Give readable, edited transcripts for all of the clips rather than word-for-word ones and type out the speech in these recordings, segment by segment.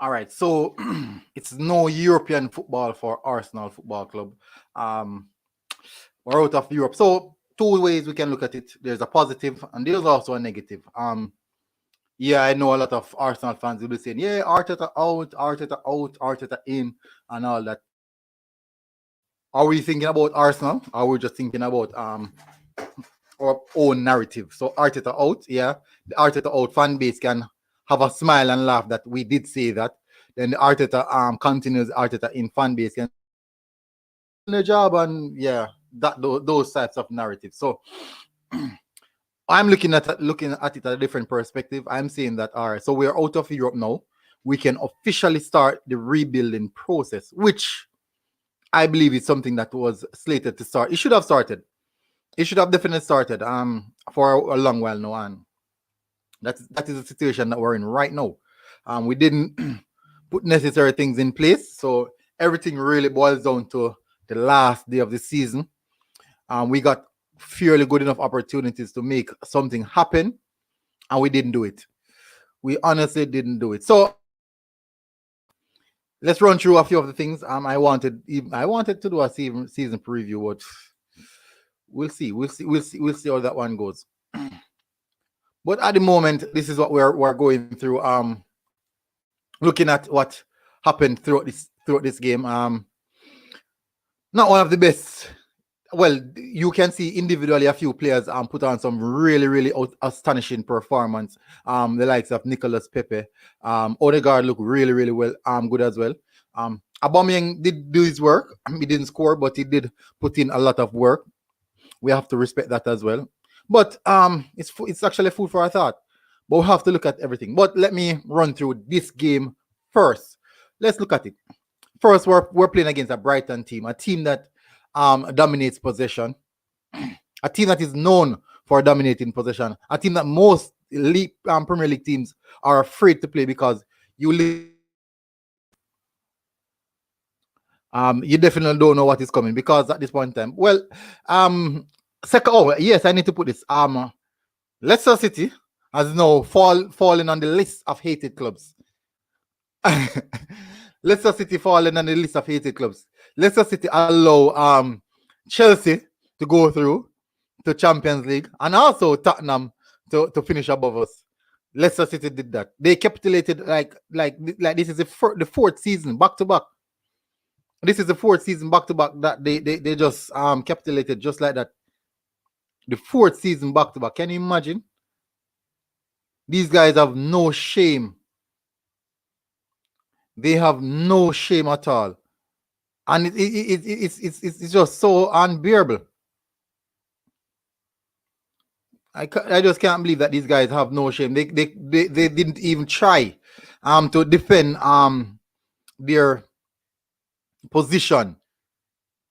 All right, so it's no European football for Arsenal Football Club. Um, we're out of Europe. So two ways we can look at it. There's a positive and there's also a negative. Yeah, I know a lot of Arsenal fans will be saying, yeah, Arteta out, Arteta out, Arteta in, and all that. Are we thinking about Arsenal? Or are we just thinking about our own narrative? So Arteta out, yeah. The Arteta out fan base can have a smile and laugh that we did say that. Then the Arteta continues Arteta in fan base can the job and yeah, that those types of narratives. So I'm looking at it at a different perspective. I'm saying that all right, so we're out of Europe now. We can officially start the rebuilding process, which I believe is something that was slated to start. It should have started. It should have definitely started for a long while now, and that is the situation that we're in right now. We didn't put necessary things in place, so everything really boils down to the last day of the season. We got fairly good enough opportunities to make something happen, and we didn't do it. We honestly didn't do it. So let's run through a few of the things. I wanted to do a season preview, but we'll see how that one goes. But at the moment, this is what we're going through. Looking at what happened throughout this game. Not one of the best. Well, you can see individually a few players put on some really astonishing performance. The likes of Nicolas Pepe. Odegaard looked really well good as well. Aubameyang did do his work. He didn't score, but he did put in a lot of work. We have to respect that as well. But it's actually food for thought. But we have to look at everything. But let me run through this game first. Let's look at it. First, we're playing against a Brighton team, a team that dominates possession, a team that is known for dominating possession, a team that most Premier League teams are afraid to play because you definitely don't know what is coming because at this point in time, well, yes, I need to put this. Leicester City has now fallen on the list of hated clubs. Leicester City fallen on the list of hated clubs. Leicester City allow Chelsea to go through to Champions League and also Tottenham to finish above us. Leicester City did that. They capitulated like this is the fourth season back to back. This is the fourth season back to back that they just capitulated just like that. The fourth season back to back. Can you imagine? These guys have no shame. They have no shame at all. And it's just so unbearable. I just can't believe that these guys have no shame. They didn't even try to defend their position.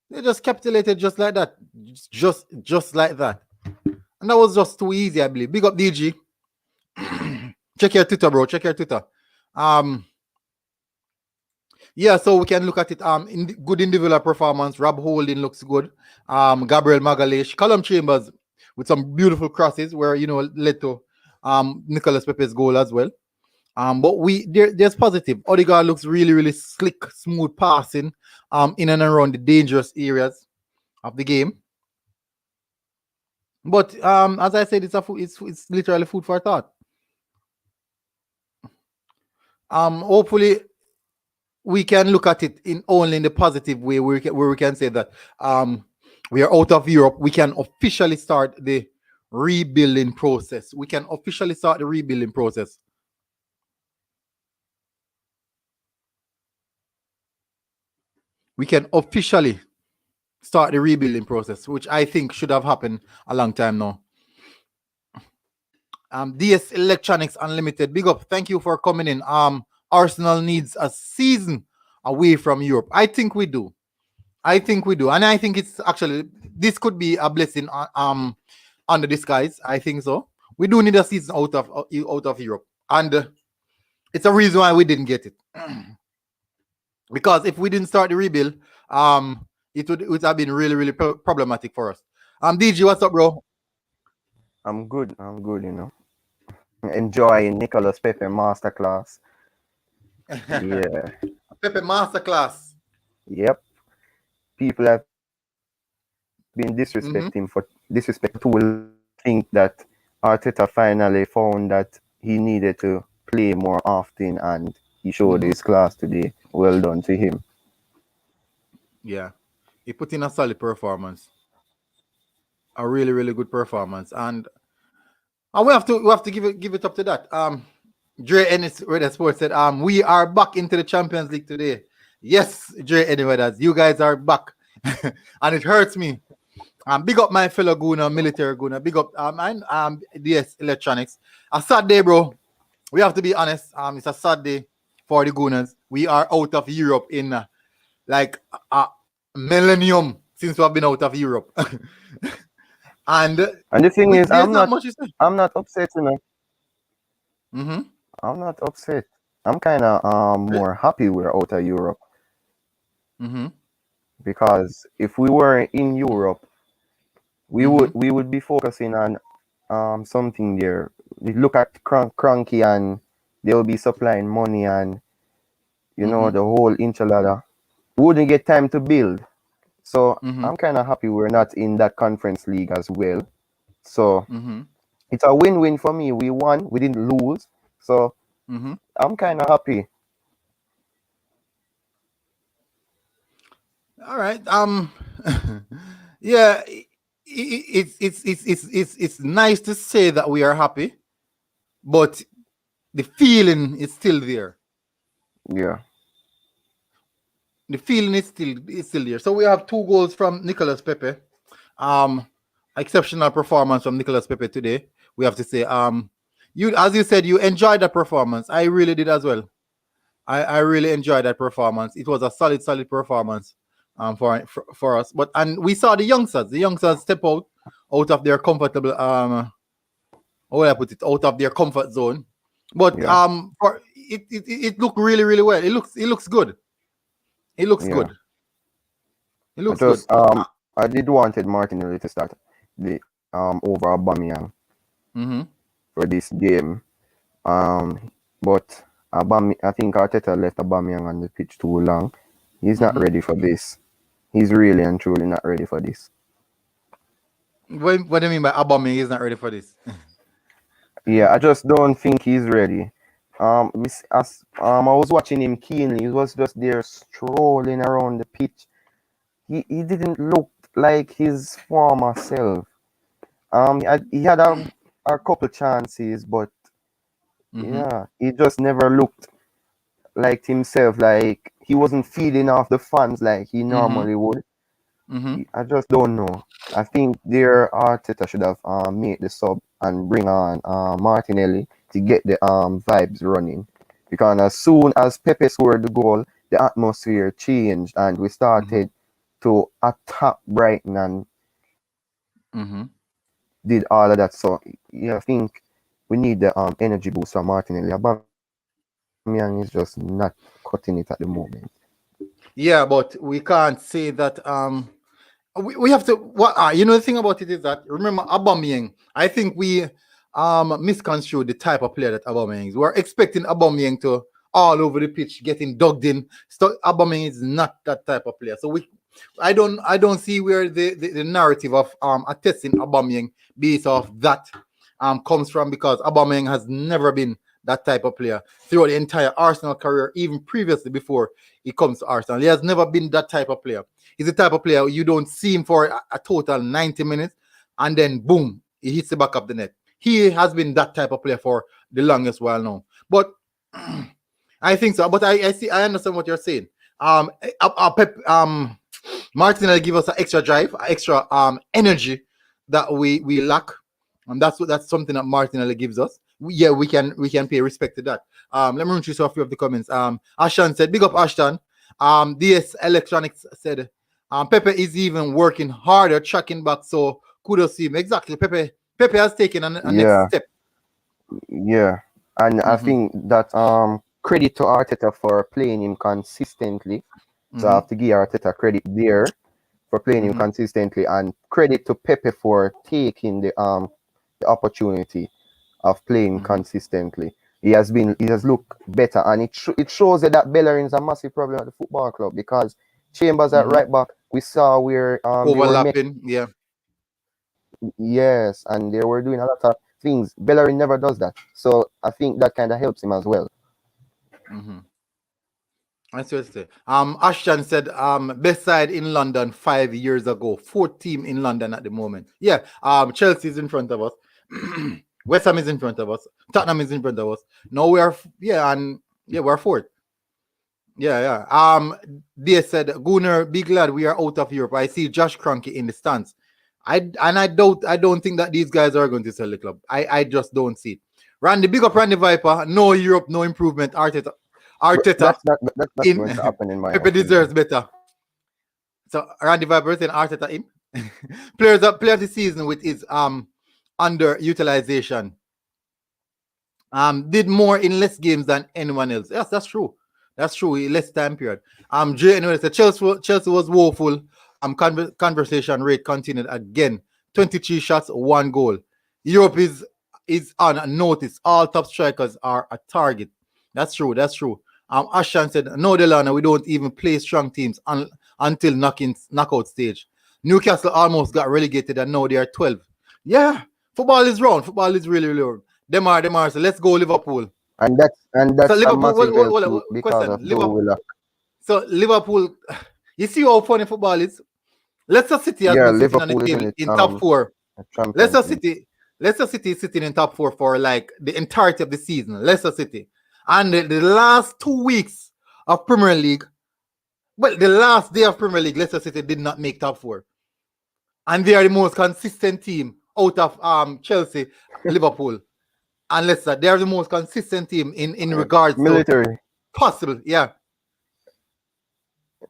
They just capitulated just like that. Just like that. And that was just too easy, I believe. Big up DG. Check your Twitter, bro. Check your Twitter. Yeah, so we can look at it. In good individual performance. Rob Holding looks good. Gabriel Magalhaes, Callum Chambers with some beautiful crosses where led to Nicolas Pepe's goal as well. But there's positive. Odegaard looks really slick, smooth passing in and around the dangerous areas of the game. But as I said, it's literally food for thought. Hopefully we can look at it only in the positive way where we can say that we are out of Europe. We can officially start the rebuilding process. We can officially start the rebuilding process. We can officially start the rebuilding process, which I think should have happened a long time now. DS Electronics Unlimited, big up. Thank you for coming in. Arsenal needs a season away from Europe. I think we do. And I think it's actually, this could be a blessing under disguise. I think so. We do need a season out of Europe. And it's a reason why we didn't get it. Because if we didn't start the rebuild, it would have been really problematic for us. DG, what's up, bro? I'm good, Enjoying Nicolas Pepe masterclass. Yeah. Pepe masterclass. Yep. People have been Mm-hmm. disrespecting for too long, and I think that Arteta finally found that he needed to play more often, and he showed Mm-hmm. his class today. Well done to him. Yeah. He put in a solid performance. A really, really good performance. And we have to give it up to that. Dre Ennis Red Sports said, we are back into the Champions League today. Yes, Dre Ennis, you guys are back. And it hurts me. Big up my fellow Guna, military Guna. Big up and DS Electronics. A sad day, bro. We have to be honest. It's a sad day for the Gunas. We are out of Europe in like a millennium since we have been out of Europe. And And the thing is, there's not much to say. I'm not upset, you know. Mm-hmm. I'm not upset. I'm kind of more happy we're out of Europe, Mm-hmm. because if we were in Europe, Mm-hmm. we would be focusing on something there. We look at Cranky, and they'll be supplying money, and Mm-hmm. the whole enchilada. We wouldn't get time to build. So Mm-hmm. I'm kind of happy we're not in that conference league as well. So Mm-hmm. it's a win-win for me. We won, we didn't lose. So Mm-hmm. I'm kind of happy. All right. Yeah. It's nice to say that we are happy, but the feeling is still there. Yeah. The feeling is still there. So we have 2 goals from Nicolas Pepe. Um, Exceptional performance from Nicolas Pepe today. We have to say. You, as you said, you enjoyed that performance. I really did as well. I really enjoyed that performance. It was a solid performance for us. And we saw the youngsters step out of their comfortable how will I put it, out of their comfort zone. But Yeah. for it looked really well. It looks good. It looks Yeah. good. It looks good. I did wanted Martinelli to start the over Aubameyang Mm-hmm. for this game. But I think Arteta left Aubameyang on the pitch too long. He's not Mm-hmm. ready for this. He's really and truly not ready for this. What do you mean by Aubameyang is not ready for this? Yeah, I just don't think he's ready. I was watching him keenly. He was just there strolling around the pitch. He didn't look like his former self. He had a couple chances, but Mm-hmm. yeah, he just never looked like himself. Like he wasn't feeding off the fans like he Mm-hmm. normally would. Mm-hmm. I just don't know. I think their Arteta should have made the sub and bring on Martinelli to get the vibes running. Because as soon as Pepe scored the goal, the atmosphere changed and we started to attack Brighton and Mm-hmm. did all of that. So yeah, I think we need the energy boost from Martinelli. Aubameyang is just not cutting it at the moment. Yeah, but we can't say that we have to what the thing about it is that remember Aubameyang, I think we misconstrued the type of player that Aubameyang is. We're expecting Aubameyang to all over the pitch getting dug in. So Aubameyang is not that type of player. So I don't see where the narrative of attesting Aubameyang based off that comes from, because Aubameyang has never been that type of player throughout the entire Arsenal career, even previously before he comes to Arsenal. He has never been that type of player. He's the type of player you don't see him for a total 90 minutes and then boom, he hits the back of the net. He has been that type of player for the longest while now. But I think so. But I understand what you're saying. Pep, Martinelli give us an extra drive, extra energy that we lack, and that's something that Martinelli gives us. We can pay respect to that. Let me run through a few of the comments. Ashton said, "Big up Ashton." DS Electronics said, "Pepe is even working harder, tracking back. So kudos to him." Exactly. Pepe has taken a next Yeah, step. yeah. And I Mm-hmm. think that credit to Arteta for playing him consistently. So I Mm-hmm. have to give Arteta credit there for playing him Mm-hmm. consistently, and credit to Pepe for taking the opportunity of playing Mm-hmm. consistently. he has looked better, and it shows you that Bellerin is a massive problem at the football club, because Chambers at right back, we saw where they were making, Overlapping, yeah. yes, and they were doing a lot of things. Bellerin never does that, so I think that kind of helps him as well. Mm-hmm. I see what you say. Ashton said, best side in London 5 years ago. Fourth team in London at the moment. Yeah. Chelsea is in front of us. West Ham is in front of us. Tottenham is in front of us. Now we are, we're fourth. Yeah. They said, Gunnar, be glad we are out of Europe. I see Josh Kroenke in the stands. I don't think that these guys are going to sell the club. I just don't see it. Randy, big up Randy Viper. No Europe, no improvement. Arteta That's not going to happen in my Pepe opinion. deserves better. So Randy Viper and Arteta in. Players of the season with his underutilization. Did more in less games than anyone else. Yes, that's true. That's true. Less time period. Anyway, so Chelsea was woeful. Conversation rate continued again. 23 shots, 1 goal. Europe is on notice. All top strikers are a target. That's true. Ashan said, no, Delana, we don't even play strong teams until knockout stage. Newcastle almost got relegated and now they are 12. Yeah, football is round. Football is really, really round. Them are. So let's go Liverpool. And that's So Liverpool, a massive help because question, of Joe Willock. So Liverpool, you see how funny football is? Leicester City has been sitting on the table in top 4. Leicester City is sitting in top 4 for like the entirety of the season. Leicester City. And the last 2 weeks of Premier League, well, the last day of Premier League, Leicester City did not make top 4. And they are the most consistent team out of Chelsea, Liverpool, and Leicester. They are the most consistent team in regards military. to possible, yeah.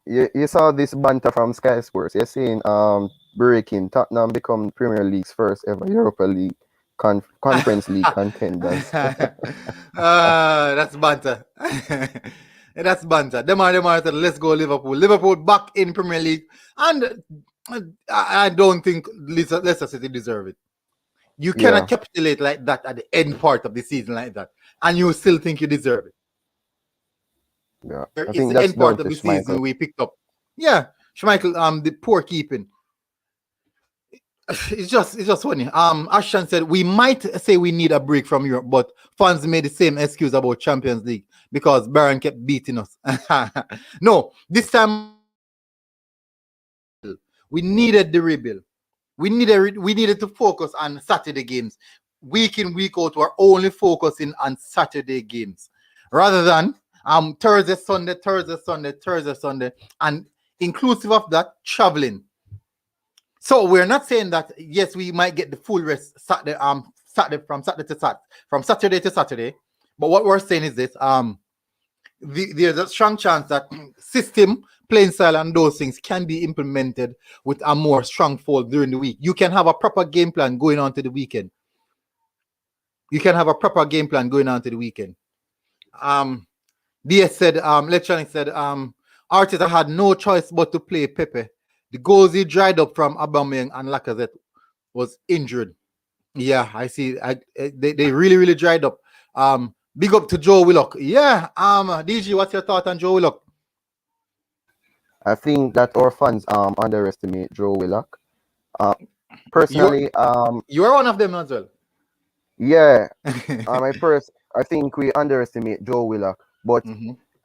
You saw this banter from Sky Sports. You're saying breaking Tottenham become Premier League's first ever Europa League Conference League contenders. That's banter. That's banter. Them are said, let's go Liverpool. Liverpool back in Premier League. And I don't think Leicester City deserve it. You cannot capitulate like that at the end part of the season like that. And you still think you deserve it. Yeah, it's the end part of the season we picked up. Yeah, Schmeichel, the poor keeping. It's just funny. Ashton said we might say we need a break from Europe, but fans made the same excuse about Champions League because Bayern kept beating us. No, this time we needed the rebuild. We needed to focus on Saturday games. Week in, week out, we're only focusing on Saturday games rather than Thursday, Sunday, and inclusive of that, traveling. So we're not saying that yes, we might get the full rest Saturday from Saturday to Saturday, but what we're saying is this: there's a strong chance that system, playing style, and those things can be implemented with a more strong fold during the week. You can have a proper game plan going on to the weekend. DS said, Electronic said, Arteta had no choice but to play Pepe. The goals he dried up from Aubameyang and Lacazette was injured. Yeah, I see. They really, really dried up. Big up to Joe Willock. Yeah, DG, what's your thought on Joe Willock? I think that our fans underestimate Joe Willock. Personally, you're one of them as well. Yeah, I think we underestimate Joe Willock, but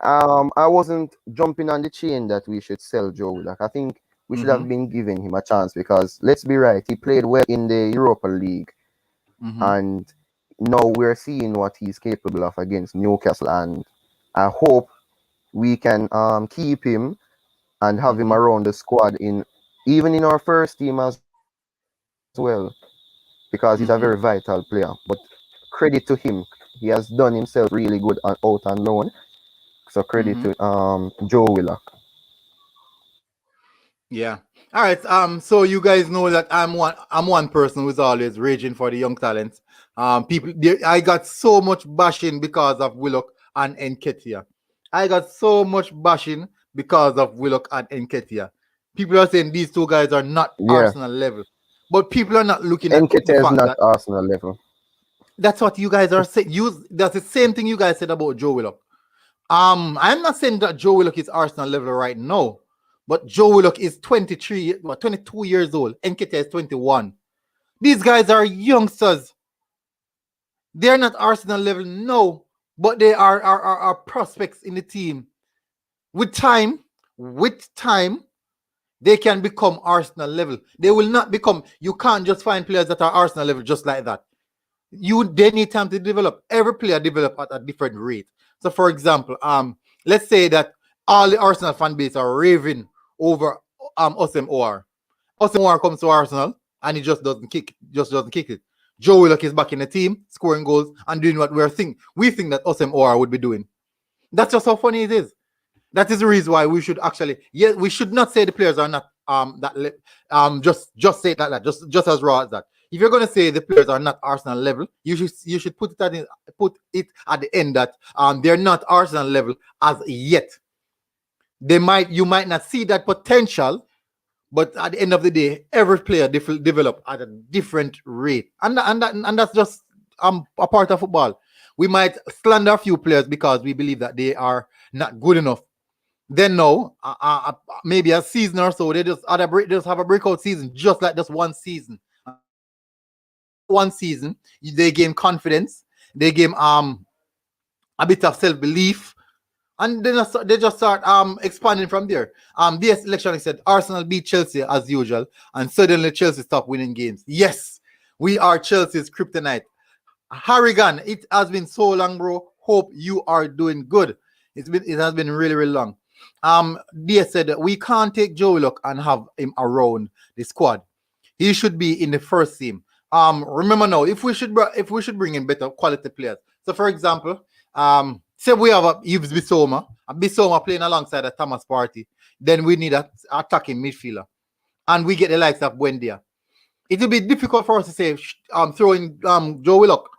I wasn't jumping on the chain that we should sell Joe Willock. I think we should have been giving him a chance because let's be right, he played well in the Europa League, and now we're seeing what he's capable of against Newcastle, and I hope we can keep him and have him around the squad even in our first team as well, because he's a very vital player. But credit to him, he has done himself really good out on loan. So credit to Joe Willock. Yeah. All right. So you guys know that I'm one person who's always raging for the young talents. I got so much bashing because of Willock and Nketiah. People are saying these two guys are not Arsenal level, but people are not looking at Nketiah is not Arsenal level. That's what you guys are saying. That's the same thing you guys said about Joe Willock. I'm not saying that Joe Willock is Arsenal level right now, but Joe Willock is 22 years old. Nketiah is 21. These guys are youngsters. They're not Arsenal level, no, but they are prospects in the team. With time, they can become Arsenal level. They will not become. You can't just find players that are Arsenal level just like that. They need time to develop. Every player develop at a different rate. So, for example, let's say that all the Arsenal fan base are raving over Osem Or. Osem Or comes to Arsenal and he just doesn't kick it. Joe Willock is back in the team, scoring goals and doing what we think that Osem Or would be doing. That's just how funny it is. That is the reason why we should actually, we should not say the players are not just say it like that, just as raw as that. If you're going to say the players are not Arsenal level, you should put it at the end that they're not Arsenal level as yet. You might not see that potential, but at the end of the day, every player develop at a different rate, and that's just a part of football. We might slander a few players because we believe that they are not good enough. Then no, maybe a season or so, they just have a breakout season, just like just one season. They gain confidence, they gain a bit of self-belief, and then they just start expanding from there. This election said Arsenal beat Chelsea as usual, and suddenly Chelsea stopped winning games. Yes, we are Chelsea's kryptonite. Harrigan, it has been so long, bro. Hope you are doing good. It has been really, really long. They said that we can't take Joe Willock and have him around the squad. He should be in the first team. Remember now, if we should bring in better quality players. So, for example, say we have a Yves Bissoma playing alongside a Thomas Partey, then we need an attacking midfielder, and we get the likes of Buendia. It will be difficult for us to say throw in Joe Willock.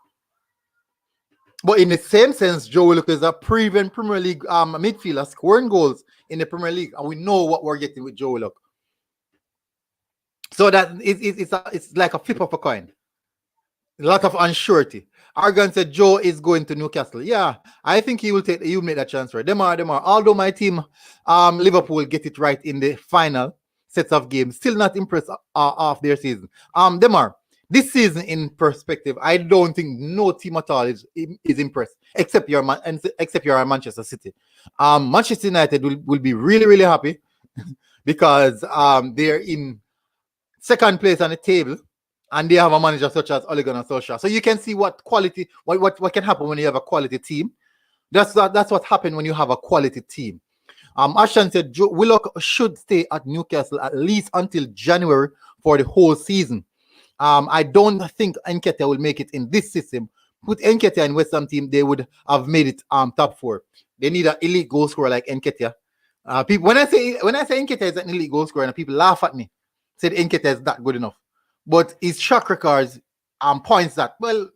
But in the same sense, Joe Willock is a proven Premier League midfielder scoring goals in the Premier League, and we know what we're getting with Joe Willock. So that it's like a flip of a coin. A lot of unsurety. Argan said Joe is going to Newcastle. Yeah, I think he will make that transfer. Them are. Although my team, Liverpool, get it right in the final sets of games, still not impressed off their season. Them are. This season, in perspective, I don't think no team at all is impressed, except you're Manchester City. Manchester United will be really, really happy because they're in second place on the table, and they have a manager such as Ole Gunnar Solskjaer. So you can see what quality, what can happen when you have a quality team. That's what happened when you have a quality team. Ashton said Willock should stay at Newcastle at least until January for the whole season. I don't think Nketiah will make it in this system. Put Nketiah in West Ham team, they would have made it top 4. They need an elite goal scorer like Nketiah. People, when I say Nketiah is an elite goal scorer, and people laugh at me, said Nketiah is not good enough. But his track records points that, well,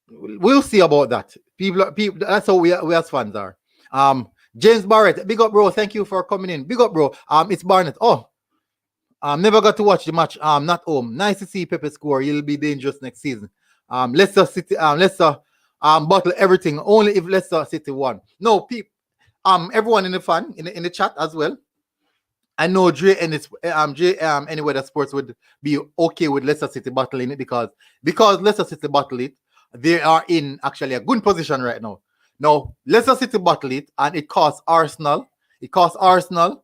we'll see about that. People, that's how we as fans are. James Barrett, big up, bro. Thank you for coming in. Big up, bro. It's Barnett. Oh, never got to watch the match. Not home. Nice to see Pepe score. He'll be dangerous next season. Leicester City. Leicester bottle everything. Only if Leicester City won. No, people. Everyone in the chat as well. I know Dre and Anywhere That Sports would be okay with Leicester City battling it because Leicester City battle it, they are in actually a good position right now. Now, Leicester City battle it, and it costs Arsenal. It costs Arsenal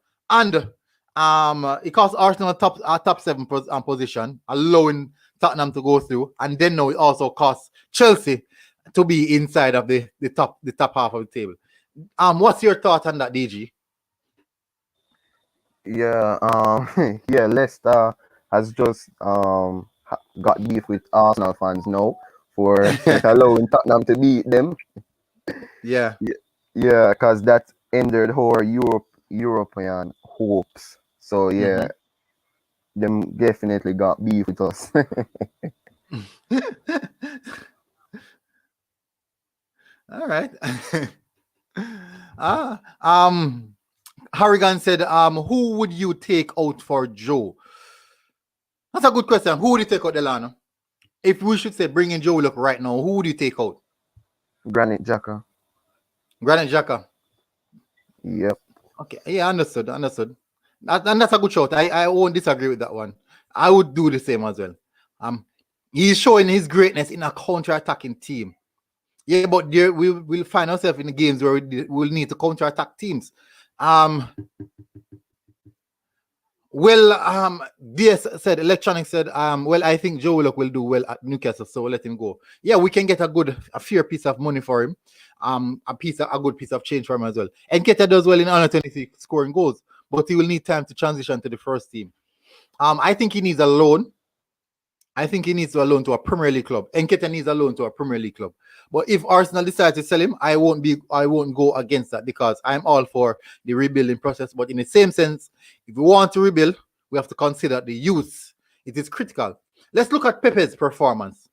top 7 position, allowing Tottenham to go through, and then now it also costs Chelsea to be inside of the top half of the table. What's your thought on that, DG? Yeah, yeah, Leicester has just got beef with Arsenal fans now for allowing Tottenham to beat them. Yeah, because that ended our European hopes. So yeah, them definitely got beef with us. All right. Harrigan said, who would you take out for Joe? That's a good question. Who would you take out, Delano? If we should say bring in Joe Willock right now, who would you take out? Granit Xhaka. Granit Xhaka. Yep. Okay, yeah, understood. And that's a good shot. I won't disagree with that one. I would do the same as well. He's showing his greatness in a counter-attacking team. Yeah, but there we'll find ourselves in the games where we'll need to counter-attack teams. DS said, Electronic said, well, I think Joe Willock will do well at Newcastle, so we'll let him go. Yeah, we can get a fair piece of money for him, a good piece of change for him as well. And Nketiah does well in under 23 scoring goals, but he will need time to transition to the first team. I think he needs a loan. I think he needs a loan to a Premier League club. Nketiah needs a loan to a Premier League club. But if Arsenal decide to sell him, I won't go against that, because I'm all for the rebuilding process. But in the same sense, if we want to rebuild, we have to consider the youth. It is critical. Let's look at Pepe's performance.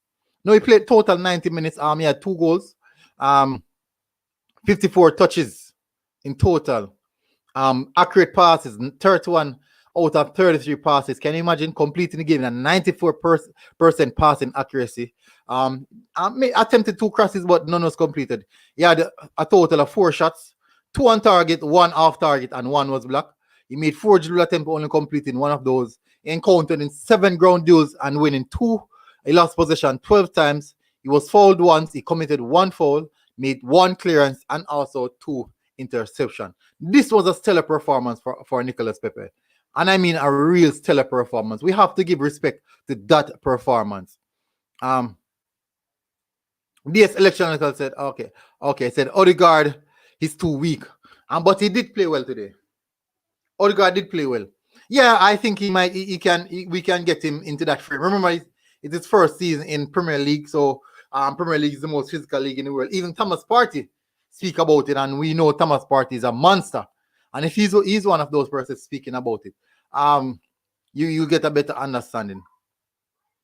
No, he played total 90 minutes. He had 2 goals, 54 touches in total. Accurate passes, 31 out of 33 passes. Can you imagine completing the game at 94% passing accuracy? Attempted 2 crosses, but none was completed. He had a total of 4 shots, 2 on target, 1 off target, and 1 was blocked. He made 4 dribble attempts, only completing 1 of those. He encountered in 7 ground duels and winning 2. He lost possession 12 times. He was fouled once. He committed 1 foul, made 1 clearance, and also 2 interceptions. This was a stellar performance for Nicolas Pepe. And I mean a real stellar performance. We have to give respect to that performance. DS Electronical said, okay, said Odegaard, he's too weak. But he did play well today. Odegaard did play well. Yeah, I think we can get him into that frame. Remember, it's his first season in Premier League, so Premier League is the most physical league in the world. Even Thomas Partey speak about it, and we know Thomas Partey is a monster. And if he's one of those persons speaking about it, you get a better understanding.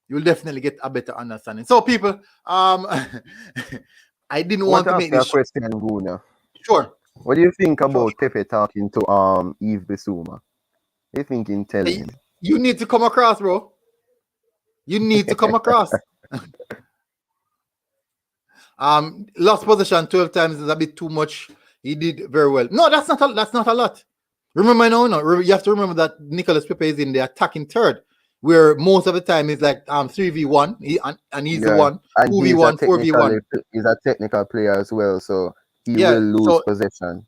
You'll definitely get a better understanding. So, people, I didn't want to make this question, Guna. Sure. What do you think about Pepe talking to Yves Bissouma? What do you think in telling him? You need to come across, bro. You need to come across. Lost possession 12 times is a bit too much. He did very well. No, that's not a lot. Remember, you have to remember that Nicolas Pepe is in the attacking third, where most of the time it's like 3v1, and he's the one, 2v1, 4v1. He's a technical player as well, so he will lose possession.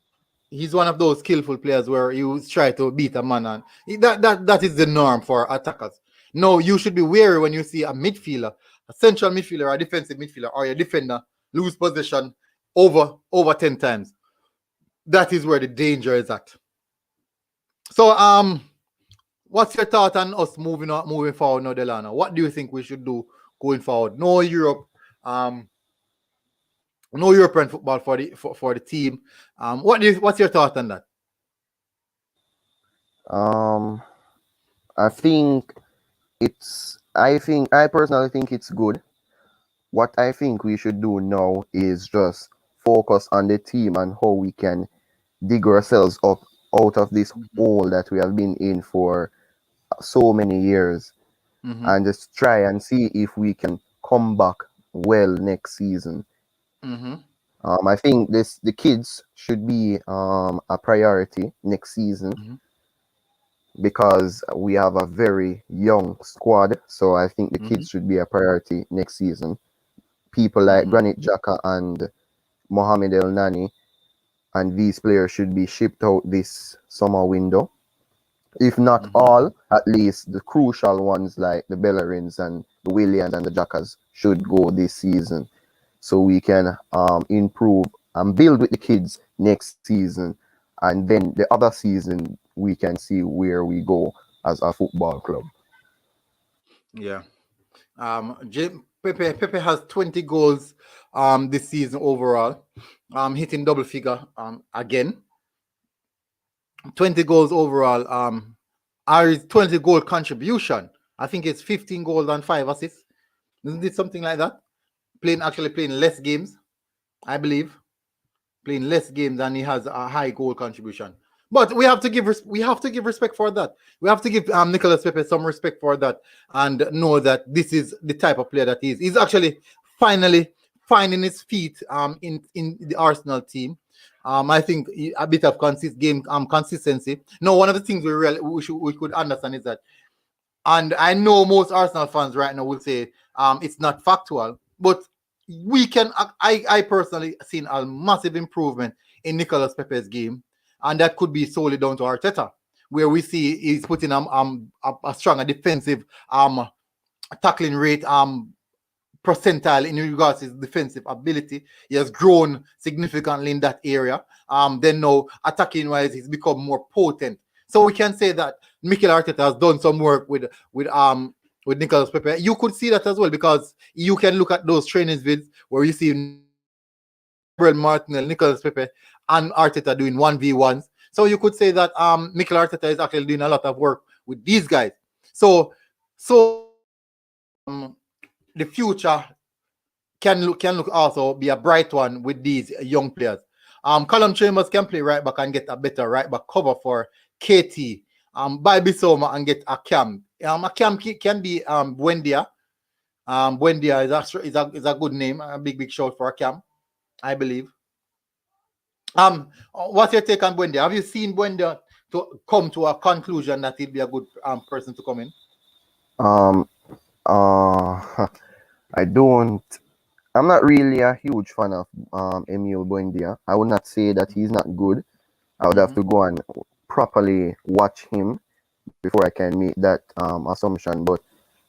He's one of those skillful players where you try to beat a man, and that is the norm for attackers. No, you should be wary when you see a midfielder, a central midfielder, or a defensive midfielder, or a defender lose possession over 10 times. That is where the danger is at. So, what's your thought on us moving forward now, Delano? What do you think we should do going forward? No Europe, no European football for the team. What's your thought on that? I personally think it's good. What I think we should do now is just focus on the team and how we can dig ourselves up out of this hole that we have been in for so many years, and just try and see if we can come back well next season. I think the kids should be a priority next season, because we have a very young squad. So I think the kids should be a priority next season. People like Granit Xhaka and Mohamed El Nani, and these players should be shipped out this summer window. If not all, at least the crucial ones like the Bellerins and the Williams and the Xhakas should go this season, so we can improve and build with the kids next season. And then the other season, we can see where we go as a football club. Yeah. Pepe has 20 goals this season overall, hitting double figure again. 20 goals overall. Our 20 goal contribution, I think it's 15 goals and 5 assists. Isn't it something like that? Playing less games, I believe. Playing less games, and he has a high goal contribution. But we have to give respect for that. We have to give Nicolas Pepe some respect for that, and know that this is the type of player that he is. He's actually finally finding his feet in the Arsenal team. I think a bit of consistency. No, one of the things we could understand is that, and I know most Arsenal fans right now will say it's not factual, but we can. I personally seen a massive improvement in Nicolas Pepe's game, and that could be solely down to Arteta, where we see he's putting a stronger defensive tackling rate percentile in regards to his defensive ability. He has grown significantly in that area. Then now attacking wise, he's become more potent. So we can say that Mikel Arteta has done some work with Nicolas Pepe. You could see that as well, because you can look at those training vids where you see Gabriel Martinelli, Nicolas Pepe, and Arteta doing 1v1s. So you could say that Mikel Arteta is actually doing a lot of work with these guys. So the future can look also be a bright one with these young players. Callum Chambers can play right back and get a better right back cover for KT. By Bissouma and get a Cam. A Cam can be Buendia. Buendia is a good name. A big shout for a Cam, I believe. What's your take on Buendia? Have you seen Buendia to come to a conclusion that he'd be a good person to come in? I'm not really a huge fan of Emile Buendia. I would not say that he's not good. I would have to go and properly watch him before I can make that assumption. But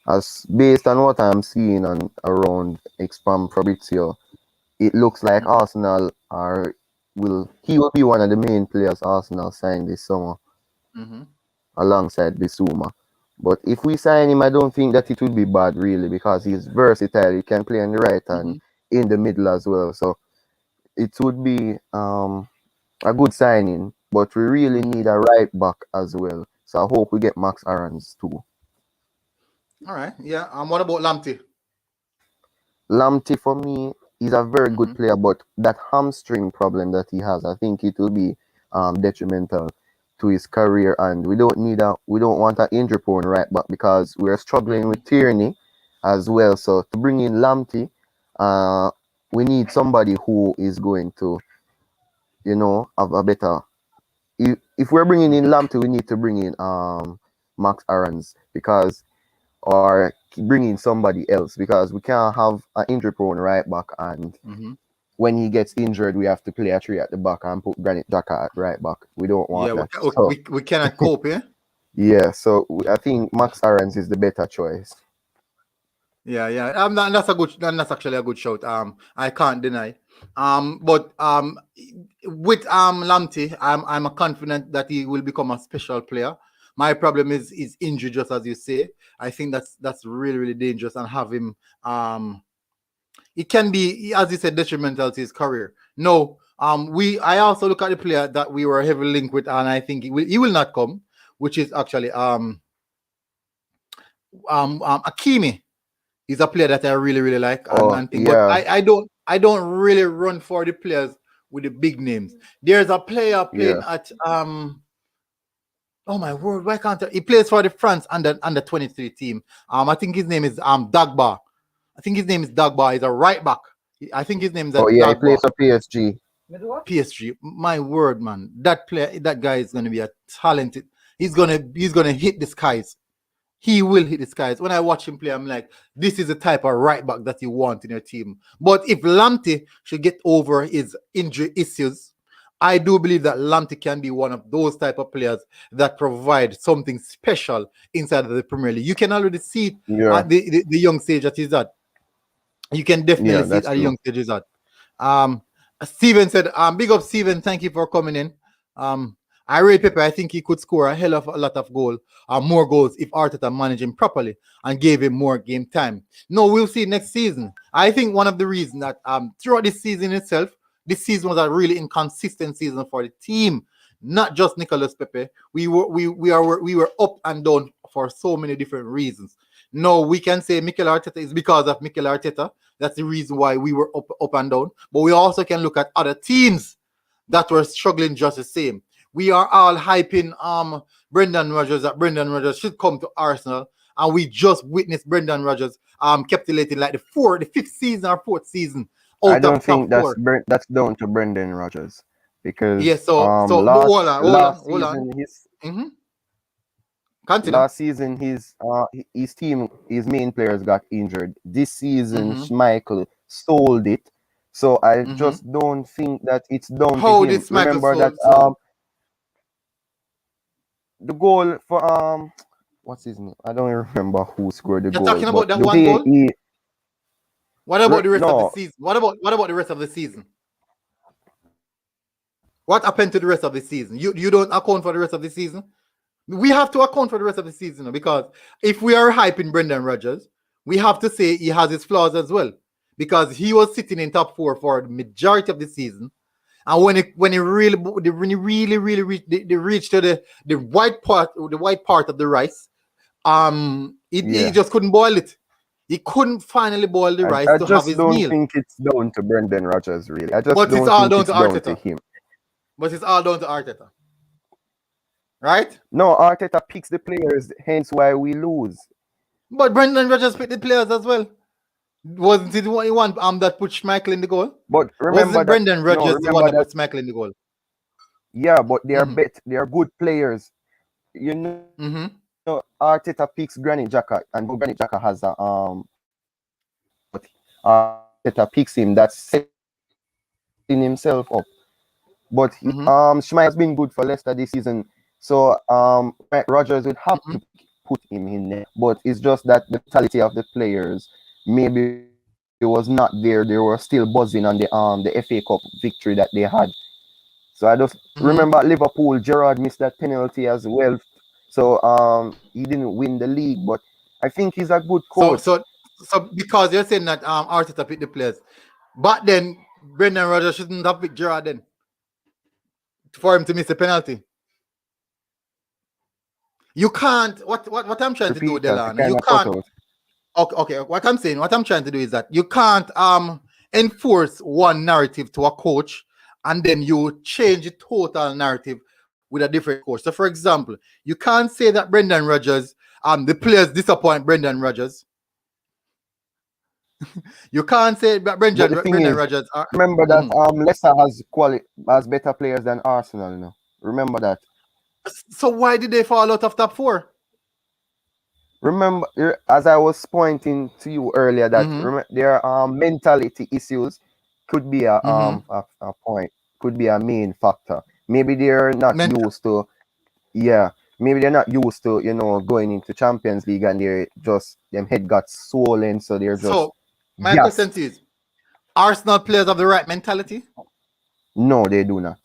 as based on what I'm seeing around Expam Fabrizio, it looks like Arsenal will be one of the main players Arsenal signed this summer, alongside Bissouma. But if we sign him, I don't think that it would be bad, really, because he's versatile. He can play on the right and in the middle as well. So it would be a good signing. But we really need a right back as well. So I hope we get Max Aarons too. All right. Yeah. What about Lamptey? Lamptey, for me, is a very good player, but that hamstring problem that he has, I think it will be detrimental to his career, and we don't want an injury-prone right back, because we're struggling with Tierney as well. So to bring in Lamptey, we need somebody who is going to, have a better. If we're bringing in Lamptey, we need to bring in Max Aarons, or bring in somebody else, because we can't have an injury-prone right back, and when he gets injured, we have to play a three at the back and put Granit Xhaka at right back. We don't want that. We cannot cope, yeah? Yeah, so I think Max Aarons is the better choice. Yeah. That's actually a good shout. I can't deny. But with Lamptey, I'm confident that he will become a special player. My problem is injury, just as you say. I think that's really, really dangerous, and have him it can be, as you said, detrimental to his career. No, I also look at the player that we were heavily linked with, and I think he will not come, which is actually Hakimi. He's a player that I really, really like. But I don't really run for the players with the big names. There's a player playing at oh my word, why can't he plays for the France under 23 team. I think his name is Dagba. He's a right back. I think his name is Dagba. He plays for PSG. PSG. My word, man. That guy is gonna be a talented. He's gonna hit the skies. He will hit the skies. When I watch him play, I'm like, this is the type of right back that you want in your team. But if Lamptey should get over his injury issues, I do believe that Lamptey can be one of those type of players that provide something special inside of the Premier League. You can already see it at the young stage that he's at. You can definitely see it at the young stage he's at. Steven said, big up Steven, thank you for coming in. I rate Pepe. I think he could score a hell of a lot of more goals if Arteta managed him properly and gave him more game time. No, we'll see next season. I think one of the reasons that throughout this season itself, this season was a really inconsistent season for the team, not just Nicolas Pepe. We were up and down for so many different reasons. No, we can say Mikel Arteta is because of Mikel Arteta. That's the reason why we were up and down. But we also can look at other teams that were struggling just the same. we are all hyping Brendan Rodgers, that Brendan Rodgers should come to Arsenal, and we just witnessed Brendan Rodgers capitulating like the fifth season or fourth season I out don't of top think that's four. that's down to Brendan Rodgers Yeah, because so but last hold on. season Mm-hmm. Continue. his main players got injured. This season Mm-hmm. Schmeichel sold it. So I Mm-hmm. just don't think that it's down to How did him. Michael Remember that sold it? the goal for what's his name? I don't remember who scored the You're goal, talking about but that the one way goal? he What about the rest of the no, season? What about the rest of the season? What happened to the rest of the season? You don't account for the rest of the season? We have to account for the rest of the season because if we are hyping Brendan Rodgers, we have to say he has his flaws as well. Because he was sitting in top four for the majority of the season. And when he really reached to the white part of the rice, he yeah. just couldn't boil it. He couldn't finally boil the rice I to have just his don't meal. think it's down to Brendan Rodgers really. I just But it's don't all think down it's to down to Arteta. him. But it's all down to Arteta. Right? No, Arteta picks the players, hence why we lose. But Brendan Rodgers picked the players as well. Wasn't it the one that put Schmeichel in the goal? But remember Wasn't that Brendan no, Rodgers the one remember that that put Schmeichel in the goal? yeah, but Mm-hmm. they are good players. You know, Mm-hmm. Arteta picks Granit Xhaka, and though Granit Xhaka has but Arteta picks him. That's setting himself up. But Mm-hmm. Schmeichel has been good for Leicester this season, so Rodgers would have Mm-hmm. to put him in there. But it's just that the mentality of the players maybe was not there. They were still buzzing on the FA Cup victory that they had. So I just remember Mm-hmm. at Liverpool, Gerrard missed that penalty as well. So he didn't win the league, but I think he's a good So coach. so so because you're saying that Arteta picked the players, but then Brendan Rodgers shouldn't have picked Gerrard then for him to miss a penalty. You can't. What I'm trying to do, Repeat that. You Delano. kind You of cut can't. out. Okay. What I'm trying to do is that you can't enforce one narrative to a coach and then you change the total narrative with a different coach. So, for example, you can't say that Brendan Rodgers the players disappoint Brendan Rodgers. You can't say that But the thing Brendan is, Rodgers are. remember that Mhm. Leicester has better players than Arsenal. You know, remember that. So why did they fall out of top four? Remember, as I was pointing to you earlier, that Mm-hmm. their mentality issues could be Mm-hmm. a point, could be a main factor. Maybe they're not Mental. used to, yeah, maybe they're not used to, going into Champions League and they're just them head got swollen, so they're just So my question to gassed. you is: Arsenal players have the right mentality? No, they do not.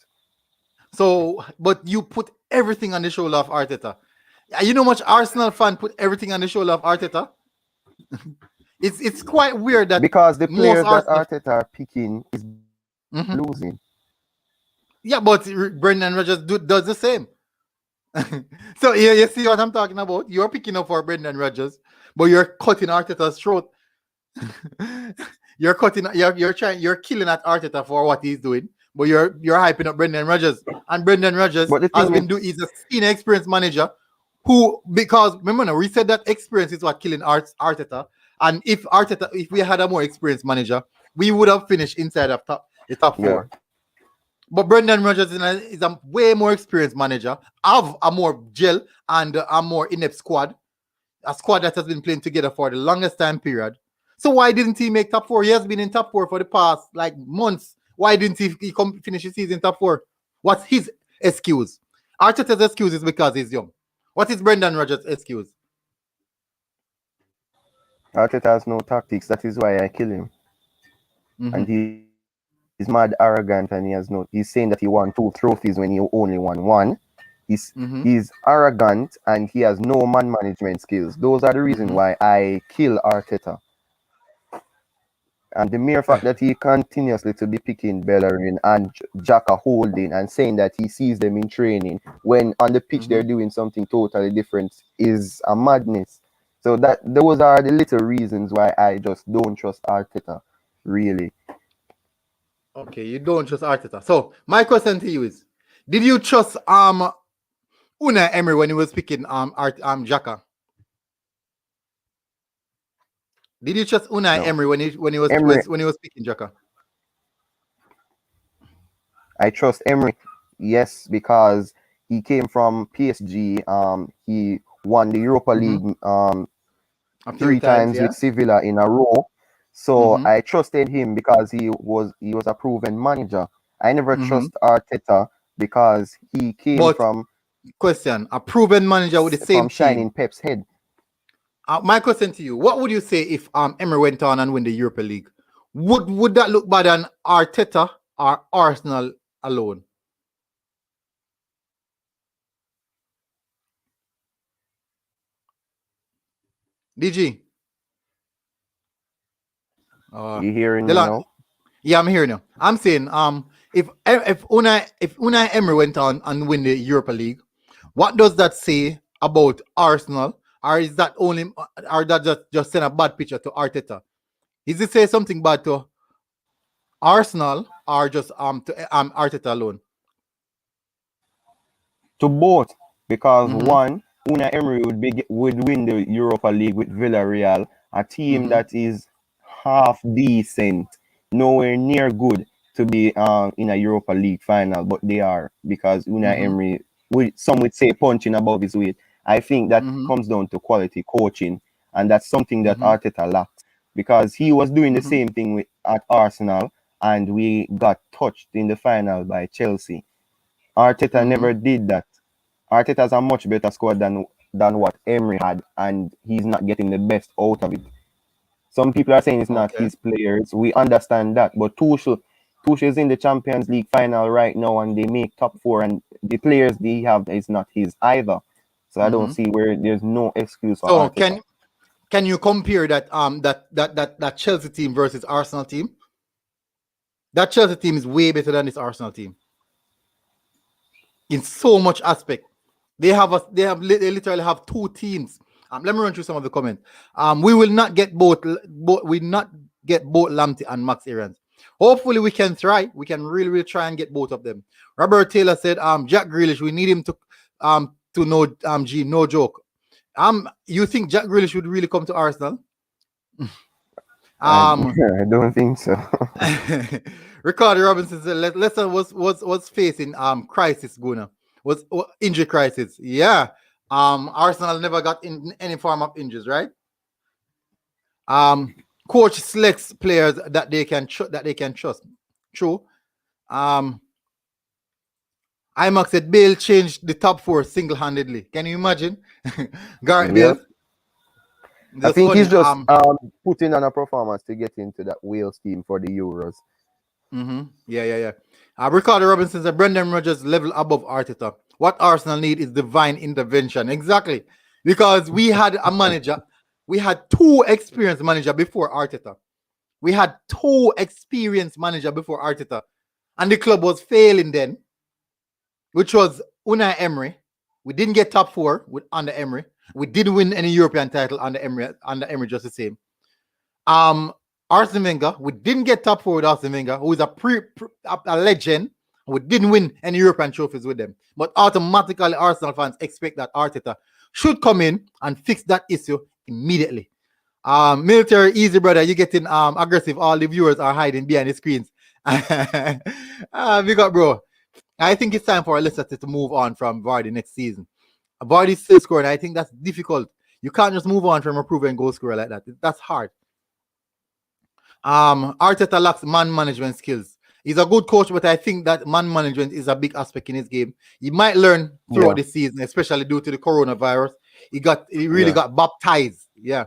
So, but you put everything on the shoulder of Arteta. You know, much Arsenal fan put everything on the shoulder of Arteta. It's quite weird that Because the most players that Arsenal. Arteta are picking is Mhm. losing. Yeah, but Brendan Rodgers does the same. So you see what I'm talking about? You're picking up for Brendan Rodgers, but you're cutting Arteta's throat. You're killing at Arteta for what he's doing, but you're hyping up Brendan Rodgers. And Brendan Rodgers But the thing is, he's a senior experienced manager who, because remember now, we said that experience is what killing Arteta. And if we had a more experienced manager, we would have finished inside of the top yeah, four. But Brendan Rodgers is a way more experienced manager, have a more gel and a more inept squad, a squad that has been playing together for the longest time period. So why didn't he make top four? He has been in top four for the past like months. Why didn't he come finish the season top four? What's his excuse? Arteta's excuse is because he's young. What is Brendan Rodgers' excuse? Arteta has no tactics. That is why I kill him. Mm-hmm. And he's mad arrogant, and he's saying that he won 2 trophies when he only won one. He's arrogant and he has no man management skills. Those are the reason why I kill Arteta. And the mere fact that he continuously to be picking Bellerin and Xhaka Holding and saying that he sees them in training when on the pitch they're doing something totally different is a madness. So those are the little reasons why I just don't trust Arteta, really. Okay, you don't trust Arteta. So my question to you is, Did you trust Unai Emery when he was picking Xhaka? Did you trust Unai No. Emery when he Emery, was picking Xhaka? I trust Emery, yes, because he came from PSG. He won the Europa Mm-hmm. League A few three times, times yeah. with Sevilla in a row. So Mm-hmm. I trusted him because he was a proven manager. I never Mm-hmm. trust Arteta because he came But question: a proven manager with the same from team. shining Pep's head. My question to you: what would you say if Emery went on and win the Europa League? Would that look better than Arteta or Arsenal alone? DG. You hearing me Dylan, now? yeah, I'm here now. I'm saying if Unai Emery went on and win the Europa League, what does that say about Arsenal? Or is that only or that just send a bad picture to Arteta? Is it say something bad to Arsenal or just to Arteta alone? To both, because Mm-hmm. one, Unai Emery would win the Europa League with Villarreal, a team Mm-hmm. that is half decent, nowhere near good to be in a Europa League final, but they are because Unai Mm-hmm. Emery, some would say punching above his weight. I think that Mm-hmm. comes down to quality coaching, and that's something that Mm-hmm. Arteta lacks because he was doing the Mm-hmm. same thing at Arsenal, and we got touched in the final by Chelsea. Arteta Mm-hmm. never did that. Arteta has a much better squad than what Emery had, and he's not getting the best out of it. Some people are saying it's not Okay. his players. We understand that, but Tuchel is in the Champions League final right now, and they make top four, and the players they have is not his either. So I don't Mm-hmm. see where there's no excuse for So Arteta. can you compare that Chelsea team versus Arsenal team? That Chelsea team is way better than this Arsenal team in so much aspect. They literally have two teams. Let me run through some of the comments. We will not get we not get both Lamptey and Max Arians. Hopefully we can try. We can really try and get both of them. Robert Taylor said, Jack Grealish, we need him to know G, no joke. You think Jack Grealish would really come to Arsenal? I, Um I don't think so. Ricardo Robinson said Leicester was facing crisis Guna. Was injury crisis. Yeah. Arsenal never got in any form of injuries, right? Coach selects players that they can trust. True. IMAX said Bale changed the top four single-handedly. Can you imagine? Gareth Yeah, Bale. I That's think funny. he's just putting on a performance to get into that Wales team for the Euros. Yeah. Ricardo Robinson said Brendan Rodgers level above Arteta. What Arsenal need is divine intervention. Exactly. Because we had a manager, we had two experienced manager before Arteta. We had two experienced manager before Arteta. And the club was failing then, which was Unai Emery. We didn't get top four under Emery. We didn't win any European title under Emery just the same. Arsene Wenger, we didn't get top four with Arsene Wenger, who is a legend. We didn't win any European trophies with them. But automatically, Arsenal fans expect that Arteta should come in and fix that issue immediately. Military easy, brother. You're getting aggressive. All the viewers are hiding behind the screens. Big up, bro. I think it's time for Leicester to move on from Vardy next season. Vardy's still scoring. I think that's difficult. You can't just move on from a proven goal scorer like that. That's hard. Arteta lacks man management skills. He's a good coach, but I think that man management is a big aspect in his game. He might learn throughout the season, especially due to the coronavirus. He really got baptized. Yeah.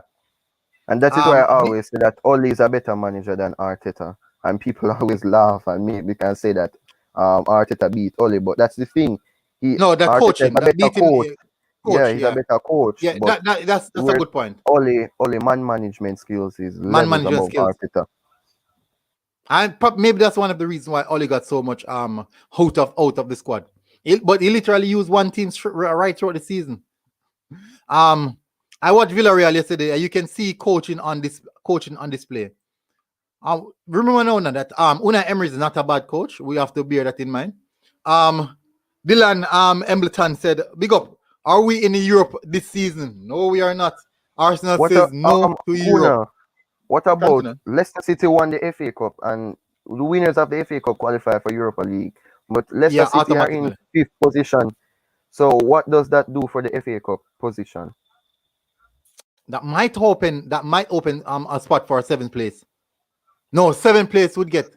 And that is why I always say that Ole is a better manager than Arteta. And people always laugh at me because say that Arteta beat Ole, but that's the thing. That Arteta is coaching, a that better beating coach. coach. He's a better coach. Yeah, But that's a good point. Ole man management skills is Man levels management above skills. Arteta. And maybe that's one of the reasons why Ole got so much out of the squad. But he literally used one team right throughout the season. I watched Villarreal yesterday, and you can see coaching on display. Remember now that Unai Emery is not a bad coach. We have to bear that in mind. Dylan Embleton said, "Big up. Are we in Europe this season? No, we are not. Arsenal What says no to Europe. Kuna, what about Continent. Leicester City won the FA Cup and the winners of the FA Cup qualify for Europa League, but Leicester Yeah, City are in automatically. 5th position. So what does that do for the FA Cup position? That might open. A spot for 7th place. No, 7th place would get.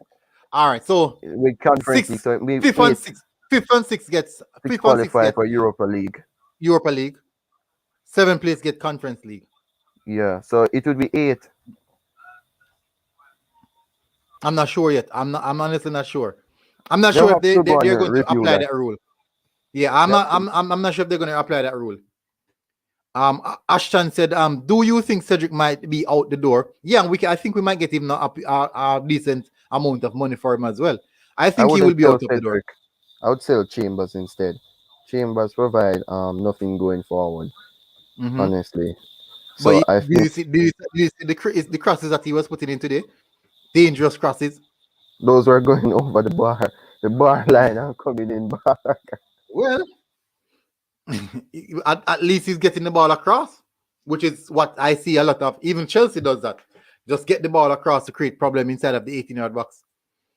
All right, so With Conference League, 6th, so maybe 5th and 6th, 5th and 6th gets to 5th and 6th qualify get for Europa League. Europa League. 7th place get Conference League. Yeah, so it would be 8th. I'm not sure yet. I'm honestly not sure. I'm not They'll sure if have to go they're and going to review apply that. that rule. Yeah, I'm not sure if they're going to apply that rule. Ashton said, do you think Cedric might be out the door? Yeah, I think we might get him a decent amount of money for him as well. I think he will wouldn't be sell out of the door. Cedric. I would sell Chambers instead. Chambers provide nothing going forward, honestly. So But I do think you see the crosses that he was putting in today? Dangerous crosses. those were going over the bar line and coming in back. Well, at least he's getting the ball across, which is what I see a lot of. Even Chelsea does that. Just get the ball across to create problem inside of the 18-yard box.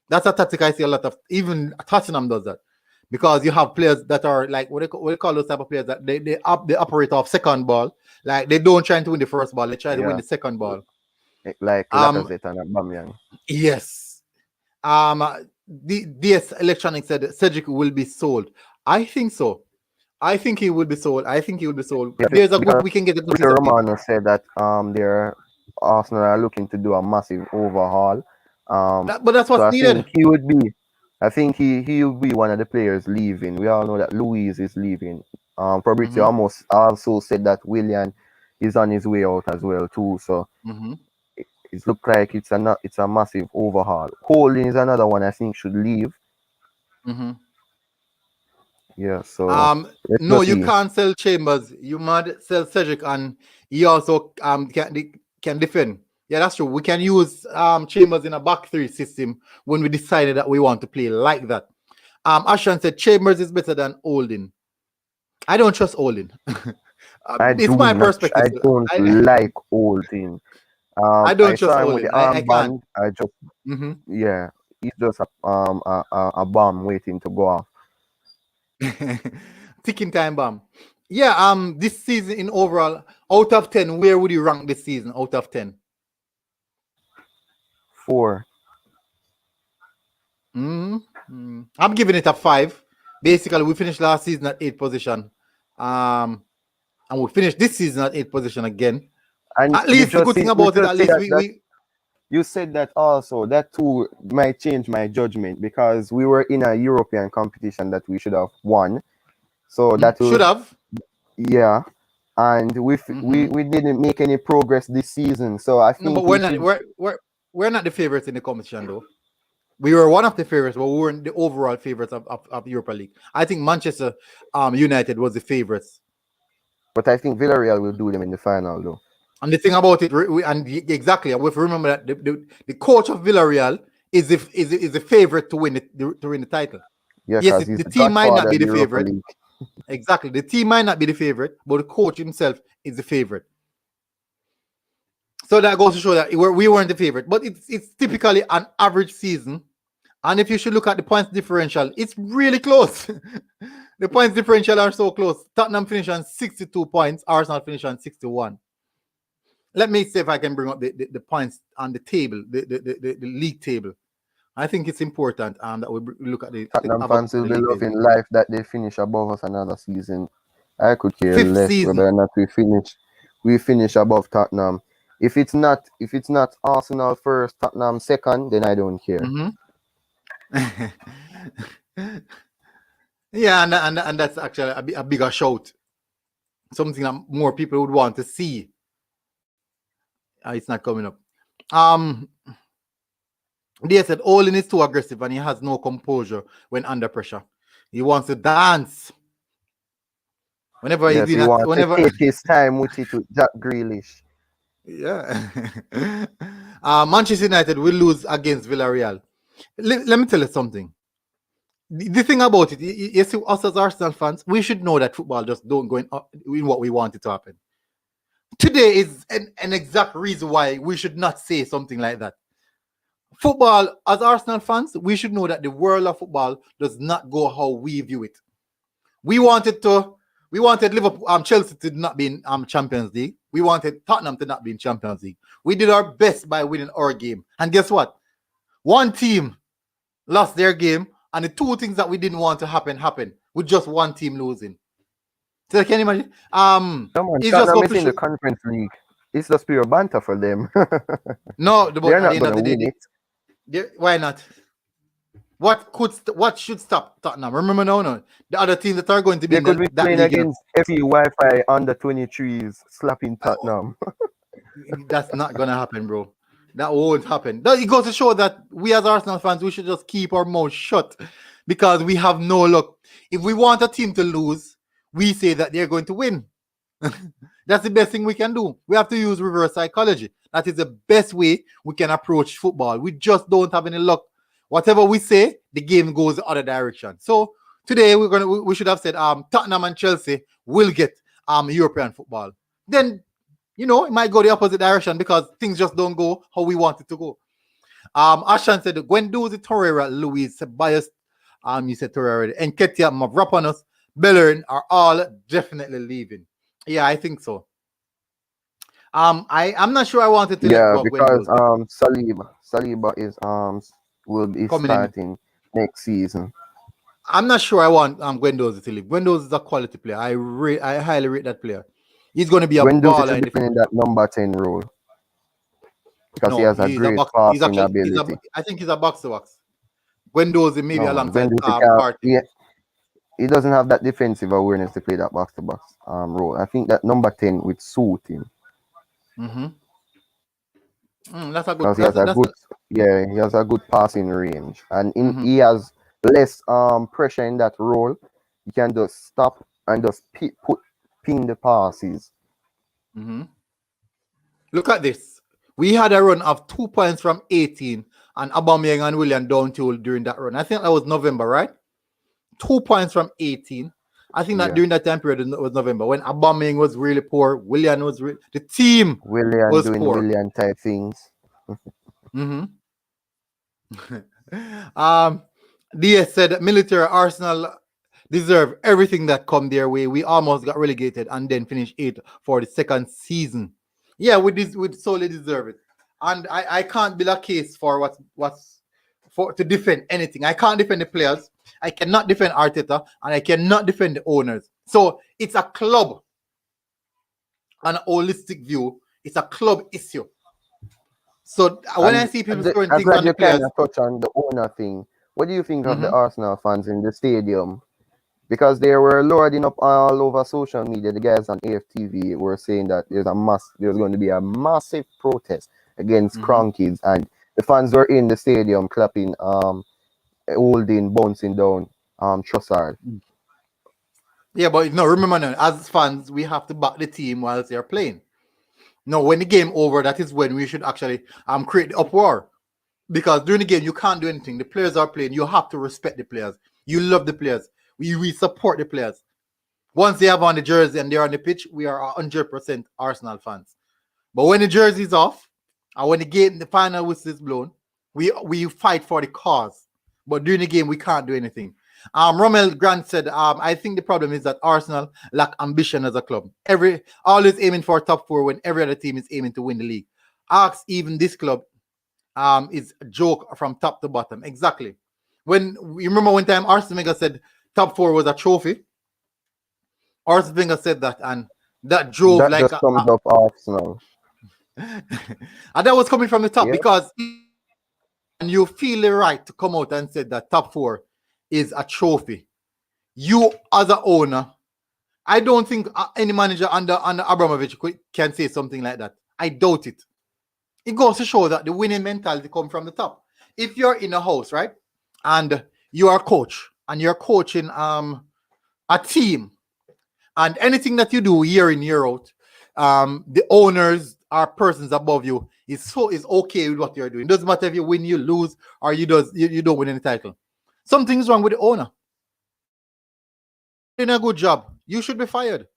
That's a tactic I see a lot of. Even Tottenham does that. Because you have players that are like, what do you call those type of players that they operate off second ball. Like, they don't try to win the first ball. They try to win the second ball. Like Lacazette and Aubameyang. Yes. DS Electronics said Cedric will be sold. I think so. I think he will be sold. Yeah, There's a good we can get a good piece of Romano said that their Arsenal are looking to do a massive overhaul. but that's what's so needed. I think he will be one of the players leaving. We all know that Luis is leaving. Fabrizio almost also said that Willian is on his way out as well too. So it looks like it's a massive overhaul. Holding is another one I think should leave. Yeah, so no, you can't sell Chambers. You might sell Cedric, and he also can defend. Yeah, that's true. We can use Chambers in a back three system when we decided that we want to play like that. Ashton said Chambers is better than Holding. I don't trust Holding. It's my perspective. I don't like Holding. I don't trust saw him Holding. with the armband. I just yeah, he's just a bomb waiting to go off. Ticking time bomb. Yeah, this season in overall, out of 10, where would you rank this season out of 10? 4. I'm giving it a 5. Basically, we finished last season at 8th position. And we finished this season at 8th position again. And at least the good thing about it, at least we you said that also. That too might change my judgment because we were in a European competition that we should have won. So that should have. Yeah. And we didn't make any progress this season. So I think but we're not the favorites in the competition though. We were one of the favorites, but we weren't the overall favorites of Europa League. I think Manchester United was the favorites. But I think Villarreal will do them in the final though. And the thing about it, exactly, we have to remember that the coach of Villarreal is the favorite to win the title. Yeah, yes, the team might not be the favorite. Exactly, the team might not be the favorite, but the coach himself is the favorite. So that goes to show that we weren't the favorite, but it's typically an average season. And if you should look at the points differential, it's really close. The points differential are so close. Tottenham finished on 62 points, Arsenal finished on 61. Let me see if I can bring up the points on the table, the league table. I think it's important that we look at the Tottenham fans will be loving life that they finish above us another season. I could care less whether or not we finish above Tottenham. If it's not Arsenal first, Tottenham second, then I don't care. Yeah, and that's actually a bigger shout. Something that more people would want to see. It's not coming up. They said Olin is too aggressive and he has no composure when under pressure. He wants to dance. Whenever he wants to take his time with it with Jack Grealish. Yeah. Manchester United will lose against Villarreal. Let me tell you something. the thing about it, you see, us as Arsenal fans, we should know that football just don't go in what we want it to happen. Today is an exact reason why we should not say something like that. Football, as Arsenal fans, we should know that the world of football does not go how we view it. We wanted Liverpool, Chelsea to not be in Champions League. We wanted Tottenham to not be in Champions League. We did our best by winning our game. And guess what? One team lost their game, and the two things that we didn't want to happen happened with just one team losing. So can you imagine? It's just missing the Conference League. It's just pure banter for them. No, they're not going to win it. Why not? What should stop Tottenham? Remember, no, the other teams that are going to be they could be playing against FC Wi-Fi under 23s, slapping Tottenham. That's not gonna happen, bro. That won't happen. It goes to show that we as Arsenal fans, we should just keep our mouth shut because we have no luck. If we want a team to lose, we say that they're going to win. That's the best thing we can do. We have to use reverse psychology. That is the best way we can approach football. We just don't have any luck. Whatever we say, the game goes the other direction. So today we should have said Tottenham and Chelsea will get European football. Then it might go the opposite direction because things just don't go how we want it to go. Ashan said Guendouzi, Torreira, Luis, Ceballos, you said Torreira, and Ketia, Mavropanos, Bellerin are all definitely leaving. Yeah, I think so. I'm not sure I wanted to. Yeah, because Saliba is will be starting next season. I'm not sure I want Guendouzi to leave. Guendouzi is a quality player. I highly rate that player. He's going to be a baller in that number 10 role because he has a great passing ability. I think he's a box-to-box. Guendouzi maybe alongside Partey. Yeah, he doesn't have that defensive awareness to play that box-to-box role. I think that number 10 would suit him. That's a good. He has a good passing range, and he has less pressure in that role. He can just stop and just ping the passes. Look at this. We had a run of 2 points from 18, and Aubameyang and Willian down tool during that run. I think that was November, right? 2 points from 18. I think that during that time period it was November when Aubameyang was really poor. Willian was the team. Willian was doing poor. Willian type things. DS said military Arsenal deserve everything that come their way. We almost got relegated and then finished 8th for the second season. Yeah, we solely deserve it. And I can't build a case for to defend anything. I can't defend the players. I cannot defend Arteta, and I cannot defend the owners. So it's a club, an holistic view. It's a club issue. So when I see people throwing things on the players, touch on the owner thing. What do you think of the Arsenal fans in the stadium? Because they were loading up all over social media. The guys on AFTV were saying that there's going to be a massive protest against Cronkies, and the fans were in the stadium clapping, holding, bouncing down Trossard. Yeah, but remember now, as fans, we have to back the team whilst they're playing. No, when the game over, that is when we should actually create the uproar. Because during the game, you can't do anything. The players are playing. You have to respect the players. You love the players. We support the players. Once they have on the jersey and they're on the pitch, we are 100% Arsenal fans. But when the jersey is off, and when the final whistle is blown, we fight for the cause. But during the game, we can't do anything. Rommel Grant said, I think the problem is that Arsenal lack ambition as a club. Always aiming for top 4 when every other team is aiming to win the league. Ask even this club is a joke from top to bottom. Exactly. When you remember one time Arsene Wenger said top 4 was a trophy. Arsene Wenger said that, and that drove that just sums up Arsenal. And that was coming from the top because you feel the right to come out and say that top 4 is a trophy. You as an owner, I don't think any manager under Abramovich can say something like that. I doubt it. It goes to show that the winning mentality comes from the top. If you're in a house, right, and you are a coach and you're coaching a team, and anything that you do year in, year out, the owners or persons above you is okay with what you're doing. It doesn't matter if you win, you lose, or you don't win any title. Something's wrong with the owner. Doing a good job. You should be fired.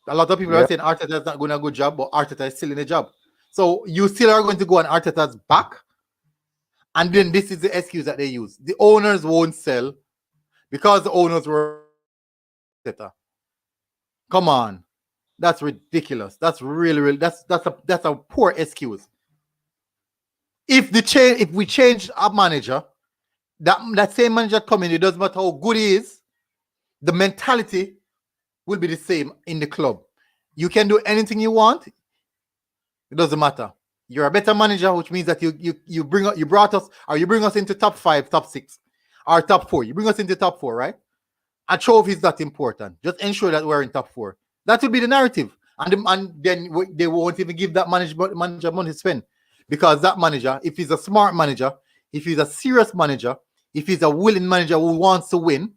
A lot of people are saying Arteta is not doing a good job, but Arteta is still in the job. So you still are going to go on Arteta's back, and then this is the excuse that they use. The owners won't sell because the owners were Arteta. Come on, that's ridiculous. That's really that's a poor excuse. If we change our manager, that same manager coming, it doesn't matter how good he is, the mentality will be the same in the club. You can do anything you want. It doesn't matter. You're a better manager, which means that you bring us into top 5, top 6, or top 4. You bring us into top 4, right? A trophy is not important. Just ensure that we're in top 4. That will be the narrative, and then they won't even give that manager money to spend, because that manager, if he's a smart manager, if he's a serious manager, if he's a willing manager who wants to win,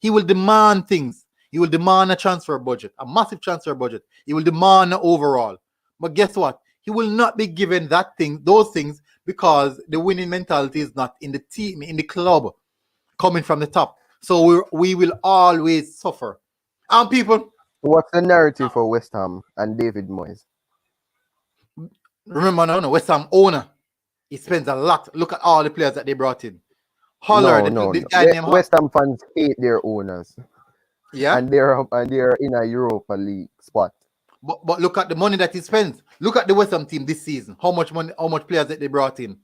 he will demand things. He will demand a transfer budget, a massive transfer budget. He will demand an overall. But guess what? He will not be given those things, because the winning mentality is not in the team, in the club, coming from the top. So we will always suffer. And people, what's the narrative for West Ham and David Moyes? Remember, no, West Ham owner, he spends a lot. Look at all the players that they brought in. Holler, no. the guy named West Ham fans hate their owners. Yeah, and they're in a Europa League spot. But look at the money that he spends. Look at the West Ham team this season. How much money? How much players that they brought in?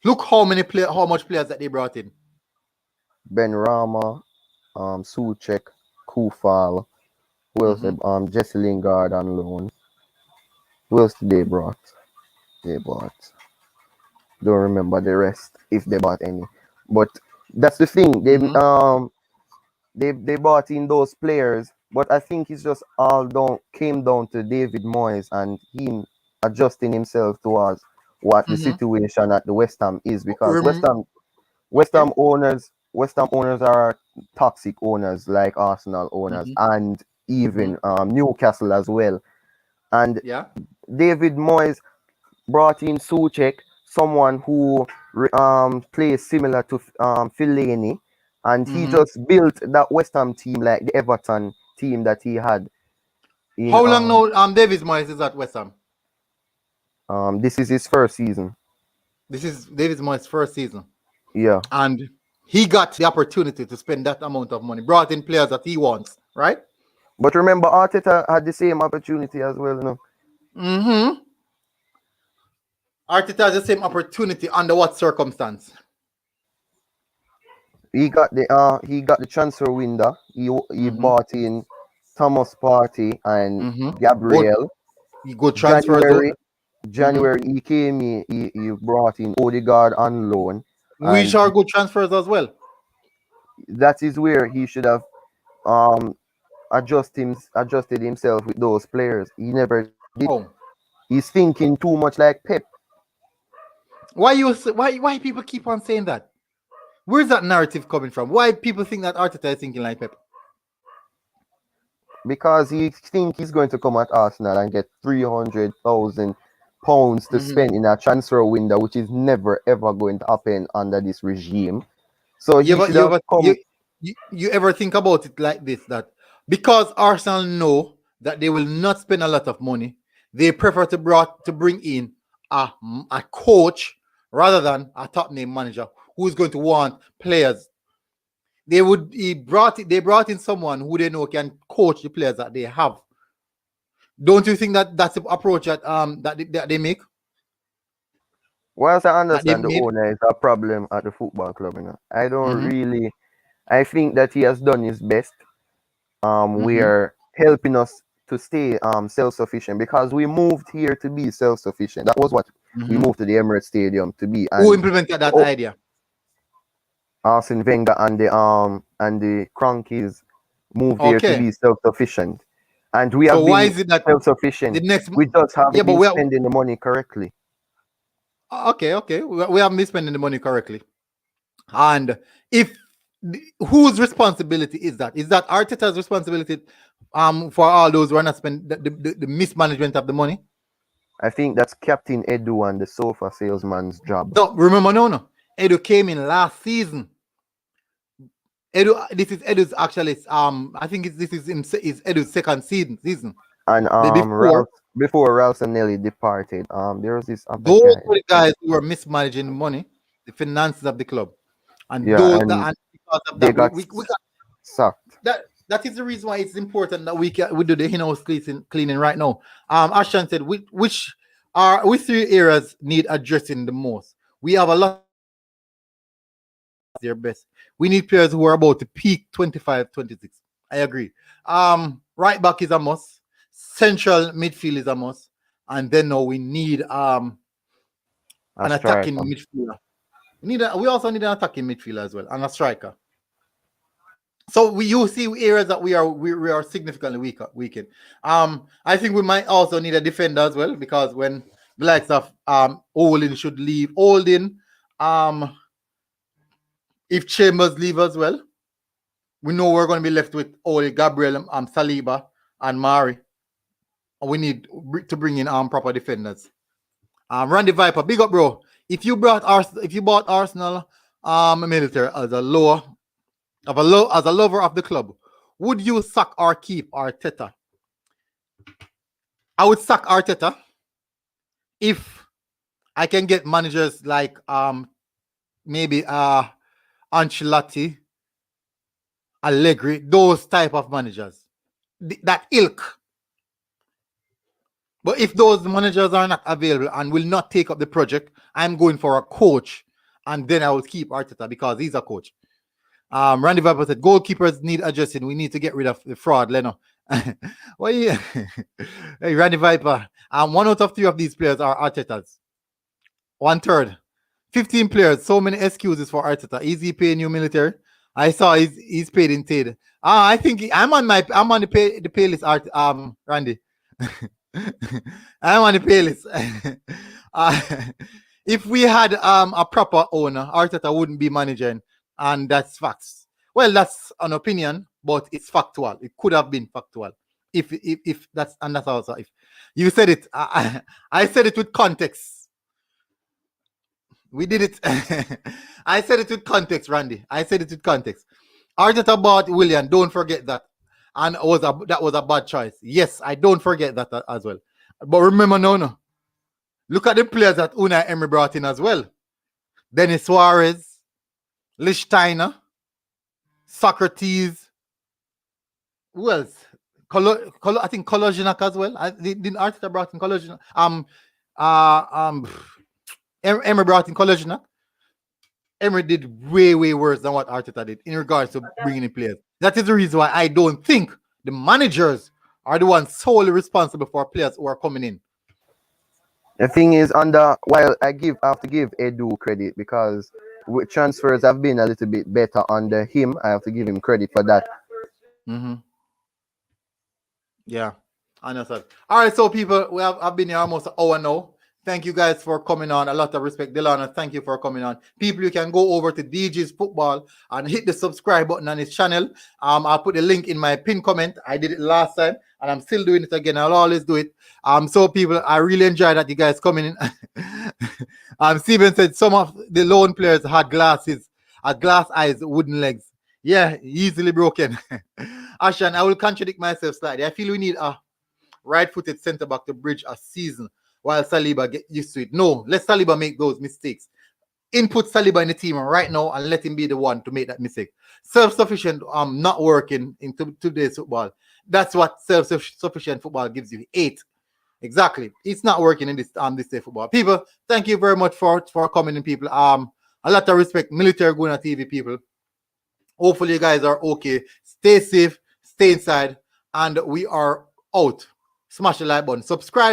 Look how much players that they brought in. Ben Rama, Suchek, Kufal. Who else? Jesse Lingard on loan. Who else did they brought? Don't remember the rest if they bought any. But that's the thing. They brought in those players, but I think it's just came down to David Moyes and him adjusting himself towards what the situation at the West Ham is, because West Ham owners are toxic owners, like Arsenal owners and even Newcastle as well. And David Moyes brought in Suchek, someone who plays similar to Fellaini, and he just built that West Ham team like the Everton team that he had. How long now David Moyes is at West Ham? This is his first season. This is David Moyes' first season. Yeah. And he got the opportunity to spend that amount of money, brought in players that he wants, right? But remember, Arteta had the same opportunity as well, you know? Arteta has the same opportunity under what circumstance? He got the transfer window. He bought in Thomas Partey and Gabriel. Good transfers. January he came. He brought in Odegaard on loan. Which are good transfers as well. That is where he should have adjusted himself with those players. He never did. He's thinking too much like Pep. Why people keep on saying that? Where's that narrative coming from? Why people think that Arteta is thinking like Pep? Because he thinks he's going to come at Arsenal and get £300,000 to spend in a transfer window, which is never ever going to happen under this regime. So you ever think about it like this, that because Arsenal know that they will not spend a lot of money, they prefer to bring in a coach rather than a top name manager who's going to want players. They brought in someone who they know can coach the players that they have. Don't you think that that's the approach that they make? Whilst I understand the owner is a problem at the football club, you know, I don't really. I think that he has done his best. We are helping us to stay self-sufficient, because we moved here to be self-sufficient. That was what we moved to the Emirates Stadium to be. And who implemented that idea? Arsene Wenger and the Cronkies moved here to be self-sufficient, and we have been why is it that self-sufficient? We just haven't been spending the money correctly. Okay, we haven't been spending the money correctly. And whose responsibility is that? Is that Arteta's responsibility for all those who are not spending the mismanagement of the money? I think that's Captain Edu and the sofa salesman's job. No, remember, no. Edu came in last season This is Edu's actually. I think this is Edu's second season. And Before, Ralph and Nelly departed, there was this other those guy. were the guys who were mismanaging the money, the finances of the club, and Yeah, those and and because of they that, got we got sacked. that is the reason why it's important that we do the in-house cleaning right now. Ashton said which three areas need addressing the most. We have a lot their best. We need players who are about to peak 25, 26. I agree. Right back is a must. Central midfield is a must. And then now we need A an attacking striker. midfielder. We also need an attacking midfielder as well, and a striker. So you see areas that we are significantly weakened. I think we might also need a defender as well, because when the likes of Olin should leave, if Chambers leave as well, we know we're going to be left with only Gabriel, Saliba, and Mari. We need to bring in proper defenders. Randy Viper, big up, bro. If you bought Arsenal military as a lover of the club, would you sack or keep Arteta? I would sack Arteta if I can get managers like maybe Ancelotti, Allegri, those type of managers, that ilk. But if those managers are not available and will not take up the project, I'm going for a coach, and then I will keep Arteta because he's a coach. Randy Viper said goalkeepers need adjusting. We need to get rid of the fraud, Leno. Well, yeah. Hey, Randy Viper. 1 out of 3 of these players are Arteta's. 1/3. 15 players. So many excuses for Arteta. Is he paying you military? I saw he's paid in Tade. I think I'm on the pay list, Randy. I'm on the pay list. If we had a proper owner, Arteta wouldn't be managing, and that's facts. Well, that's an opinion, but it's factual. It could have been factual. If that's, and that's also if you said it. I said it with context. We did it. I said it with context, Randy. I said it with context. Arteta bought William. Don't forget that. And that was a bad choice. Yes, I don't forget that as well. But remember, no. Look at the players that Unai Emery brought in as well. Denis Suarez, Lichtsteiner, Socrates. Who else? I think Kolasinac as well. Didn't Arteta brought in Kolasinac? Emery brought in Kolasinac. Emery did way worse than what Arteta did in regards to bringing in players. That is the reason why I don't think the managers are the ones solely responsible for players who are coming in. The thing is, while I have to give Edu credit because transfers have been a little bit better under him. I have to give him credit for that. Mm-hmm. Yeah, I understand. All right, so people, I've been here almost an hour now. Thank you guys for coming on. A lot of respect. Delano, thank you for coming on. People, you can go over to DJ's Football and hit the subscribe button on his channel. I'll put the link in my pinned comment. I did it last time, and I'm still doing it again. I'll always do it. So people, I really enjoy that you guys coming in. Steven said some of the lone players had glass eyes, wooden legs. Yeah, easily broken. Ashan, I will contradict myself slightly. I feel we need a right-footed centre-back to bridge a season while Saliba get used to it. No, let Saliba make those mistakes. Input Saliba in the team right now and let him be the one to make that mistake. Self-sufficient not working in today's football. That's what self-sufficient football gives you. 8. Exactly. It's not working in this day football. People, thank you very much for coming in, people. A lot of respect. Military Guna TV people. Hopefully you guys are okay. Stay safe, stay inside, and we are out. Smash the like button. Subscribe.